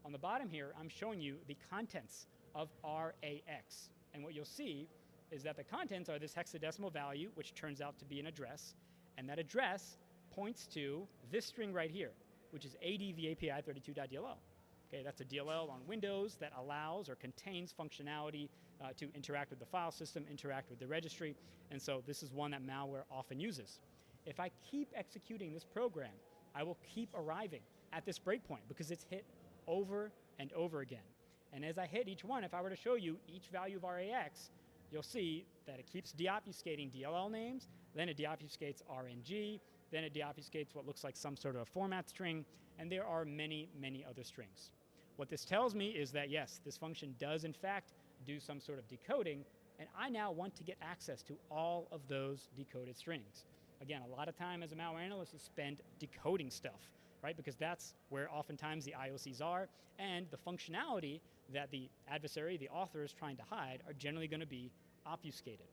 Speaker 1: On the bottom here, I'm showing you the contents of RAX. And what you'll see is that the contents are this hexadecimal value, which turns out to be an address, and that address points to this string right here, which is advapi32.dll. Okay, that's a DLL on Windows that allows or contains functionality to interact with the file system, interact with the registry, and so this is one that malware often uses. If I keep executing this program, I will keep arriving at this breakpoint because it's hit over and over again. And as I hit each one, if I were to show you each value of RAX, you'll see that it keeps deobfuscating DLL names, then it deobfuscates RNG, then it deobfuscates what looks like some sort of a format string, and there are many, many other strings. What this tells me is that, yes, this function does, in fact, do some sort of decoding, and I now want to get access to all of those decoded strings. Again, a lot of time as a malware analyst is spent decoding stuff, right? Because that's where oftentimes the IOCs are, and the functionality that the adversary, the author, is trying to hide are generally going to be obfuscated.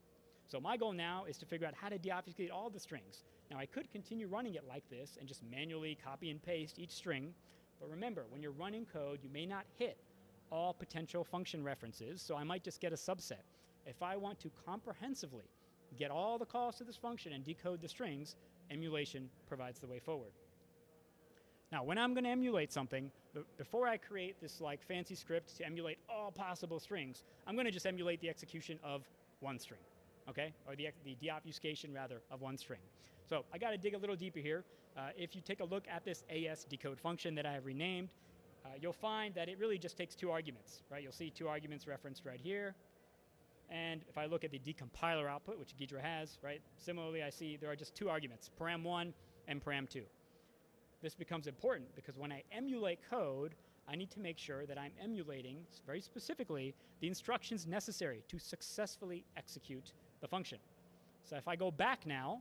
Speaker 1: So my goal now is to figure out how to deobfuscate all the strings. Now, I could continue running it like this and just manually copy and paste each string, but remember, when you're running code, you may not hit all potential function references, so I might just get a subset. If I want to comprehensively get all the calls to this function and decode the strings, emulation provides the way forward. Now, when I'm going to emulate something, before I create this like fancy script to emulate all possible strings, I'm going to just emulate the execution of one string. okay, or the deobfuscation rather of one string. So I got to dig a little deeper here. If you take a look at this AS decode function that I have renamed, you'll find that it really just takes 2 arguments, right? You'll see 2 arguments referenced right here. And if I look at the decompiler output, which Ghidra has, right, similarly I see there are just 2 arguments, param1 and param2. This becomes important because when I emulate code, I need to make sure that I'm emulating, very specifically, the instructions necessary to successfully execute the function. So if I go back now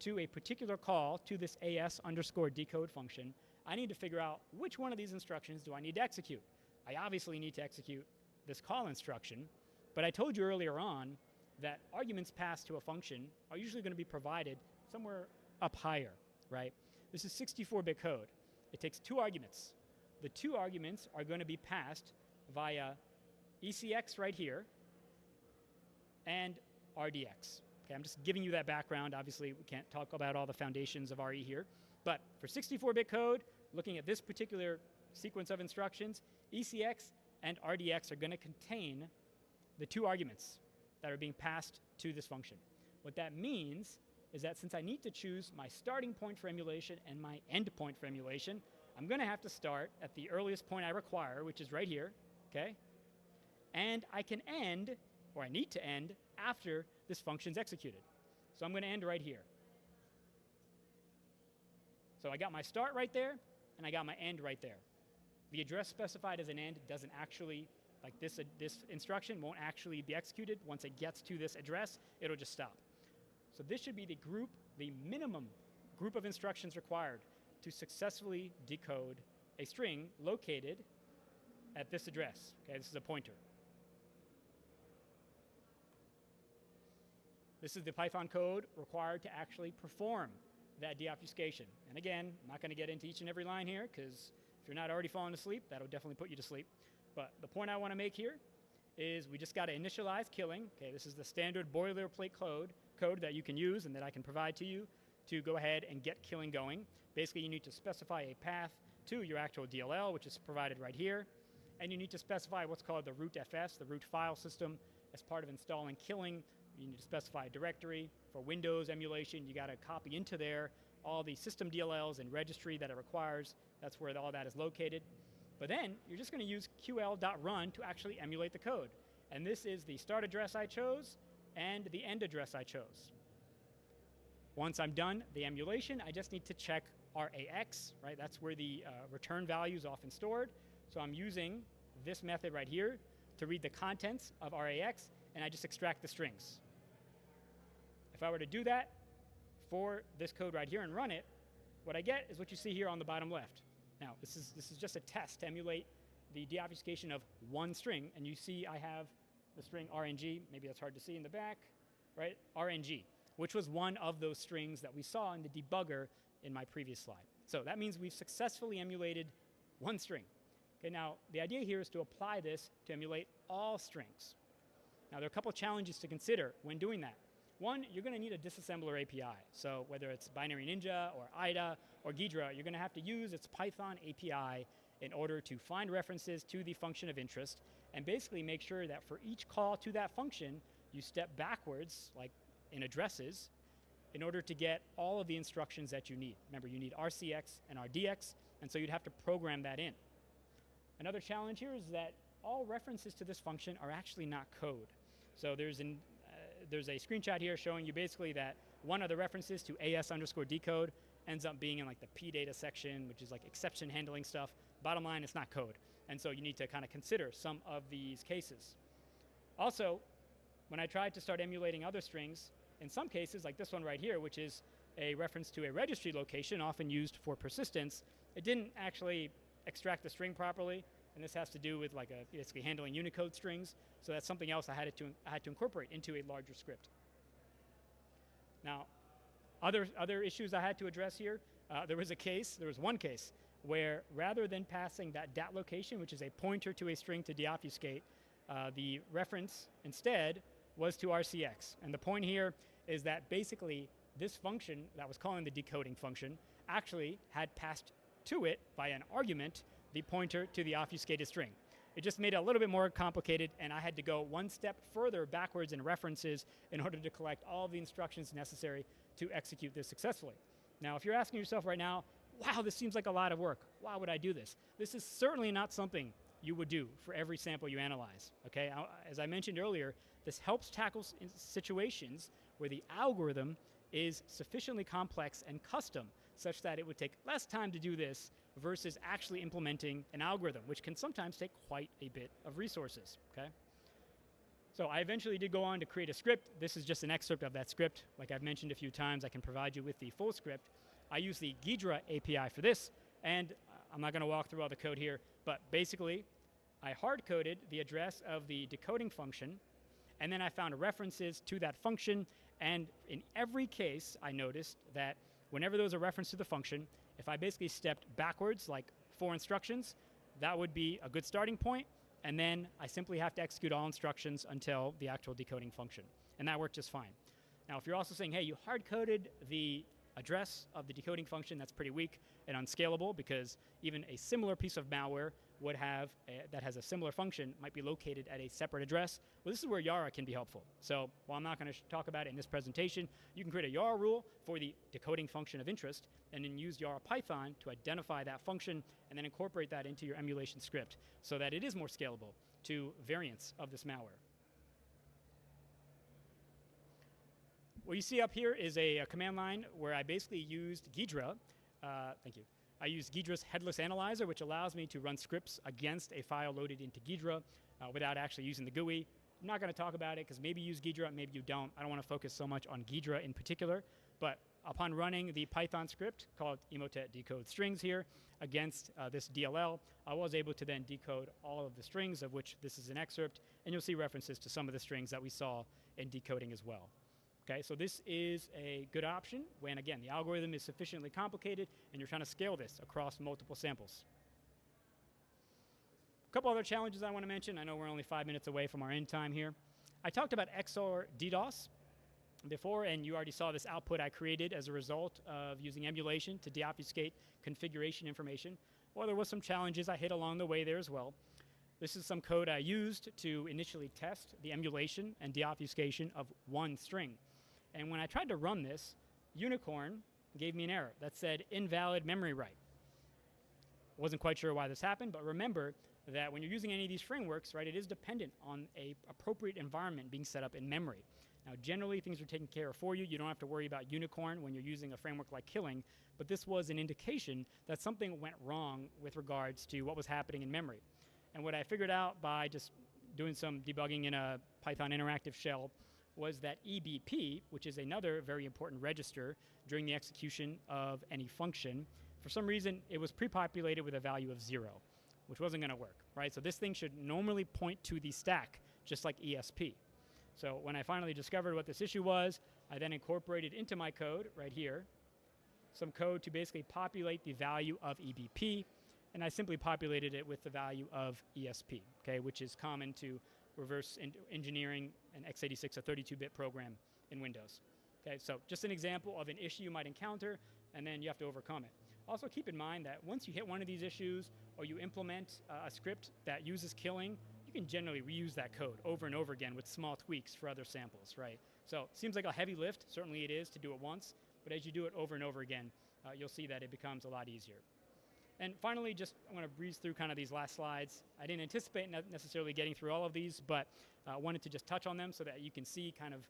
Speaker 1: to a particular call to this AS_decode function, I need to figure out which one of these instructions do I need to execute. I obviously need to execute this call instruction, but I told you earlier on that arguments passed to a function are usually going to be provided somewhere up higher, right? This is 64-bit code. It takes 2 arguments. The 2 arguments are going to be passed via ECX right here and RDX. Okay, I'm just giving you that background. Obviously, we can't talk about all the foundations of RE here. But for 64-bit code, looking at this particular sequence of instructions, ECX and RDX are going to contain the 2 arguments that are being passed to this function. What that means is that since I need to choose my starting point for emulation and my end point for emulation, I'm going to have to start at the earliest point I require, which is right here, okay? And I can end, or I need to end, after this function's executed. So I'm going to end right here. So I got my start right there, and I got my end right there. The address specified as an end doesn't actually, like this instruction won't actually be executed. Once it gets to this address, it'll just stop. So this should be the minimum group of instructions required to successfully decode a string located at this address. Okay, this is a pointer. This is the Python code required to actually perform that deobfuscation. And again, I'm not going to get into each and every line here because if you're not already falling asleep, that'll definitely put you to sleep. But the point I want to make here is we just got to initialize killing. Okay, this is the standard boilerplate code that you can use and that I can provide to you to go ahead and get killing going. Basically, you need to specify a path to your actual DLL, which is provided right here. And you need to specify what's called the root FS, the root file system, as part of installing killing. You need to specify a directory. For Windows emulation, you got to copy into there all the system DLLs and registry that it requires. That's where all that is located. But then you're just going to use ql.run to actually emulate the code. And this is the start address I chose and the end address I chose. Once I'm done the emulation, I just need to check RAX, right? That's where the return value is often stored. So I'm using this method right here to read the contents of RAX, and I just extract the strings. If I were to do that for this code right here and run it, what I get is what you see here on the bottom left. Now, this is just a test to emulate the deobfuscation of one string, and you see I have the string RNG, maybe that's hard to see in the back, right? RNG, which was one of those strings that we saw in the debugger in my previous slide. So that means we've successfully emulated one string. Okay, now the idea here is to apply this to emulate all strings. Now there are a couple challenges to consider when doing that. One, you're going to need a disassembler API. So whether it's Binary Ninja or IDA or Ghidra, you're going to have to use its Python API in order to find references to the function of interest and basically make sure that for each call to that function, you step backwards, like in addresses, in order to get all of the instructions that you need. Remember, you need RCX and RDX, and so you'd have to program that in. Another challenge here is that all references to this function are actually not code. So there's a screenshot here showing you basically that one of the references to AS_decode ends up being in like the PData section, which is like exception handling stuff. Bottom line, it's not code. And so you need to kind of consider some of these cases. Also, when I tried to start emulating other strings, in some cases, like this one right here, which is a reference to a registry location often used for persistence, it didn't actually extract the string properly. And this has to do with like basically handling Unicode strings. So that's something else I had to incorporate into a larger script. Now, other issues I had to address here, there was one case where rather than passing that DAT location, which is a pointer to a string to deobfuscate, the reference instead was to RCX. And the point here is that basically this function that was calling the decoding function actually had passed to it by an argument the pointer to the obfuscated string. It just made it a little bit more complicated, and I had to go one step further backwards in references in order to collect all of the instructions necessary to execute this successfully. Now, if you're asking yourself right now, wow, this seems like a lot of work. Why would I do this? This is certainly not something you would do for every sample you analyze, okay? As I mentioned earlier, this helps tackle situations where the algorithm is sufficiently complex and custom such that it would take less time to do this versus actually implementing an algorithm, which can sometimes take quite a bit of resources, okay? So I eventually did go on to create a script. This is just an excerpt of that script. Like I've mentioned a few times, I can provide you with the full script. I use the Ghidra API for this, and I'm not going to walk through all the code here, but basically, I hard-coded the address of the decoding function, and then I found references to that function, and in every case, I noticed that whenever there was a reference to the function, if I basically stepped backwards, like 4 instructions, that would be a good starting point, and then I simply have to execute all instructions until the actual decoding function, and that worked just fine. Now, if you're also saying, hey, you hard-coded the address of the decoding function, that's pretty weak and unscalable because even a similar piece of malware would have that has a similar function might be located at a separate address. Well, this is where Yara can be helpful. So while I'm not going to talk about it in this presentation, you can create a Yara rule for the decoding function of interest and then use Yara Python to identify that function and then incorporate that into your emulation script so that it is more scalable to variants of this malware. What you see up here is a command line where I basically used Ghidra. Thank you. I used Ghidra's headless analyzer, which allows me to run scripts against a file loaded into Ghidra without actually using the GUI. I'm not going to talk about it because maybe you use Ghidra, maybe you don't. I don't want to focus so much on Ghidra in particular. But upon running the Python script called emotet decode strings here against this DLL, I was able to then decode all of the strings, of which this is an excerpt, and you'll see references to some of the strings that we saw in decoding as well. Okay, so this is a good option when, again, the algorithm is sufficiently complicated and you're trying to scale this across multiple samples. A couple other challenges I want to mention. I know we're only 5 minutes away from our end time here. I talked about XOR DDoS before, and you already saw this output I created as a result of using emulation to deobfuscate configuration information. Well, there was some challenges I hit along the way there as well. This is some code I used to initially test the emulation and deobfuscation of one string. And when I tried to run this, Unicorn gave me an error that said invalid memory write. Wasn't quite sure why this happened, but remember that when you're using any of these frameworks, right, it is dependent on an appropriate environment being set up in memory. Now, generally, things are taken care of for you. You don't have to worry about Unicorn when you're using a framework like Killing, but this was an indication that something went wrong with regards to what was happening in memory. And what I figured out by just doing some debugging in a Python interactive shell was that EBP, which is another very important register during the execution of any function, for some reason it was pre-populated with a value of 0, which wasn't going to work, right? So this thing should normally point to the stack, just like ESP. So when I finally discovered what this issue was, I then incorporated into my code right here some code to basically populate the value of EBP, and I simply populated it with the value of ESP, okay, which is common to reverse engineering an x86, a 32-bit program in Windows. Okay, so just an example of an issue you might encounter, and then you have to overcome it. Also keep in mind that once you hit one of these issues, or you implement a script that uses Killing, you can generally reuse that code over and over again with small tweaks for other samples, right? So it seems like a heavy lift, certainly it is to do it once, but as you do it over and over again, you'll see that it becomes a lot easier. And finally, just I want to breeze through kind of these last slides. I didn't anticipate necessarily getting through all of these, but wanted to just touch on them so that you can see kind of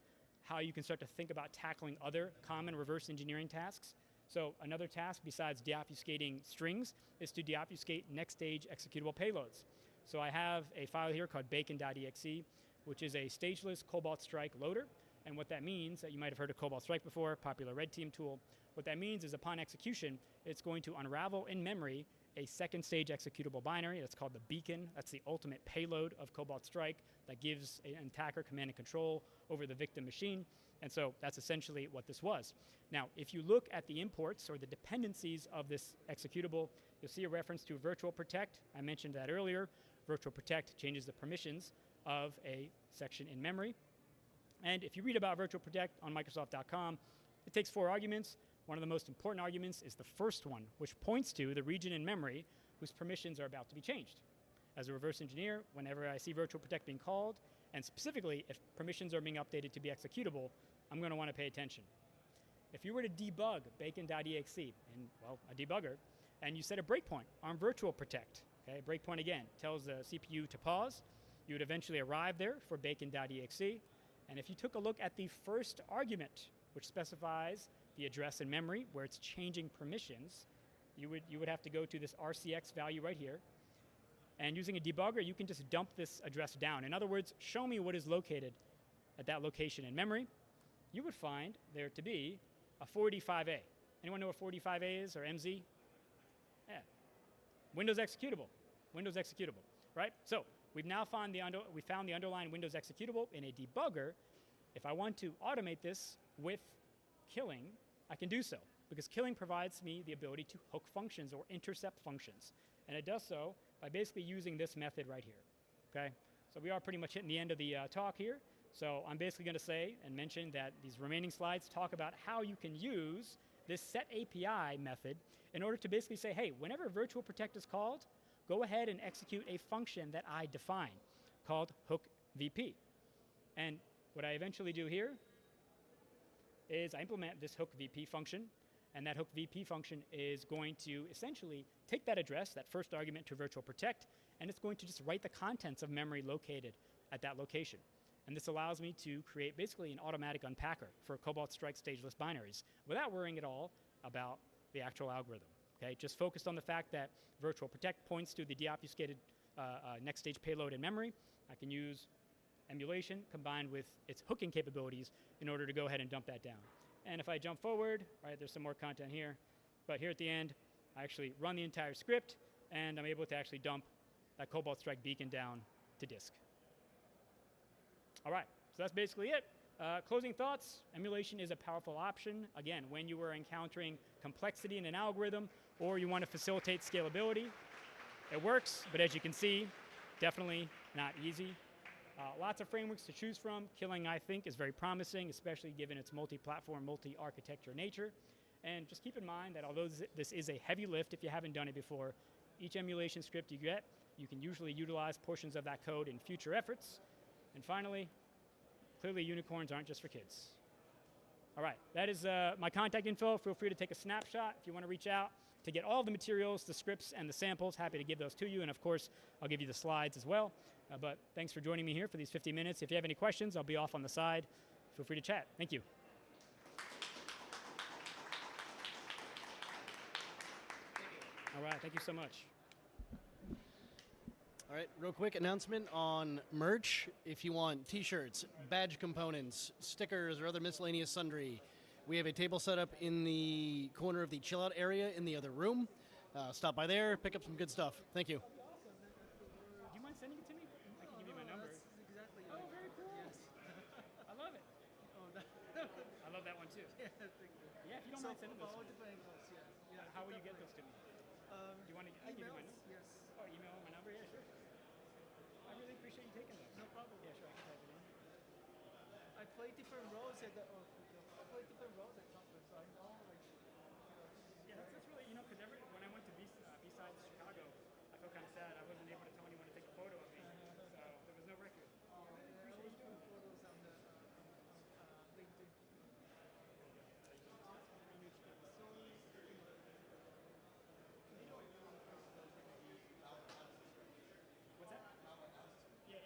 Speaker 1: how you can start to think about tackling other common reverse engineering tasks. So another task besides deobfuscating strings is to deobfuscate next stage executable payloads. So I have a file here called bacon.exe, which is a stageless Cobalt Strike loader. And what that means, you might have heard of Cobalt Strike before, popular red team tool. What that means is upon execution, it's going to unravel in memory a second stage executable binary. That's called the beacon. That's the ultimate payload of Cobalt Strike that gives an attacker command and control over the victim machine. And so that's essentially what this was. Now, if you look at the imports or the dependencies of this executable, you'll see a reference to virtual protect. I mentioned that earlier. Virtual protect changes the permissions of a section in memory. And if you read about virtual protect on Microsoft.com, it takes 4 arguments. One of the most important arguments is the first one, which points to the region in memory whose permissions are about to be changed. as a reverse engineer, whenever I see virtual protect being called, and specifically if permissions are being updated to be executable, I'm going to want to pay attention. If you were to debug bacon.exe in, well, a debugger, and you set a breakpoint on virtual protect, okay, breakpoint again tells the CPU to pause, you would eventually arrive there for bacon.exe, and if you took a look at the first argument, which specifies the address in memory where it's changing permissions, you would have to go to this RCX value right here, and using a debugger, you can just dump this address down. In other words, show me what is located at that location in memory. You would find there to be a 485A. Anyone know what 485A is, or MZ? Yeah. Windows executable. Windows executable, right? So we've now found the underlying Windows executable in a debugger. If I want to automate this with killing, I can do so, because killing provides me the ability to hook functions or intercept functions. And it does so by basically using this method right here, okay? So we are pretty much hitting the end of the talk here. So I'm basically going to say and mention that these remaining slides talk about how you can use this set API method in order to basically say, hey, whenever virtual protect is called, go ahead and execute a function that I define called hook VP. And what I eventually do here is I implement this hook VP function, and that hook VP function is going to essentially take that address, that first argument to virtual protect, and it's going to just write the contents of memory located at that location. And this allows me to create basically an automatic unpacker for Cobalt Strike stageless binaries without worrying at all about the actual algorithm. Okay, just focused on the fact that virtual protect points to the deobfuscated next stage payload in memory. I can use emulation combined with its hooking capabilities in order to go ahead and dump that down. And if I jump forward, right, there's some more content here, but here at the end, I actually run the entire script, and I'm able to actually dump that Cobalt Strike beacon down to disk. All right, so that's basically it. Closing thoughts, emulation is a powerful option. Again, when you are encountering complexity in an algorithm or you want to facilitate scalability, it works, but as you can see, definitely not easy. Lots of frameworks to choose from. Killing, I think, is very promising, especially given its multi-platform, multi-architecture nature. And just keep in mind that although this is a heavy lift if you haven't done it before, each emulation script you get, you can usually utilize portions of that code in future efforts. And finally, clearly unicorns aren't just for kids. All right, that is my contact info. Feel free to take a snapshot if you want to reach out to get all the materials, the scripts, and the samples. Happy to give those to you. And of course, I'll give you the slides as well. But thanks for joining me here for these 50 minutes. If you have any questions, I'll be off on the side. Feel free to chat. Thank you. All right, thank you so much.
Speaker 2: All right, real quick announcement on merch. If you want t-shirts, badge components, stickers, or other miscellaneous sundry, we have a table set up in the corner of the chill out area in the other room. Stop by there, pick up some good stuff. Thank you.
Speaker 1: Do you mind sending it to me? I can give you my number.
Speaker 3: That's exactly
Speaker 1: Oh, very cool.
Speaker 3: Yes.
Speaker 1: I love it. I love that one too.
Speaker 3: Yeah, thank you.
Speaker 1: Yeah, if you don't
Speaker 3: So
Speaker 1: mind sending
Speaker 3: for
Speaker 1: those
Speaker 3: all
Speaker 1: to me.
Speaker 3: different angles, yes. Yeah,
Speaker 1: How will you get those to me? You want to? I give you my number.
Speaker 3: Yes.
Speaker 1: Oh, email my number. Yeah, sure. I really appreciate you taking those.
Speaker 3: No problem.
Speaker 1: Yeah, sure. I can type it in.
Speaker 3: I play different roles at the. I play different roles at conference, so I know like.
Speaker 1: Yeah, that's really because when I went to B-Sides Chicago, I felt kind of sad. I wasn't able to tell anyone to take a photo of me, so there was no record.
Speaker 3: I always put photos on the LinkedIn.
Speaker 1: What's that? Yeah.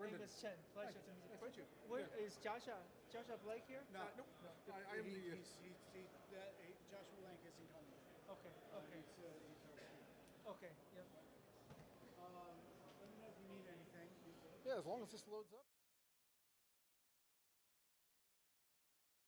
Speaker 3: Angus Chen, pleasure to meet you.
Speaker 5: Thank you.
Speaker 3: Where is Joshua? Joshua Blake here?
Speaker 5: No, nope. I am the.
Speaker 6: Joshua Blank is incumbent.
Speaker 3: Okay. Okay.
Speaker 6: He's our student.
Speaker 3: Okay. Yep.
Speaker 6: Let me know if you need anything.
Speaker 5: Yeah, as long as this loads up.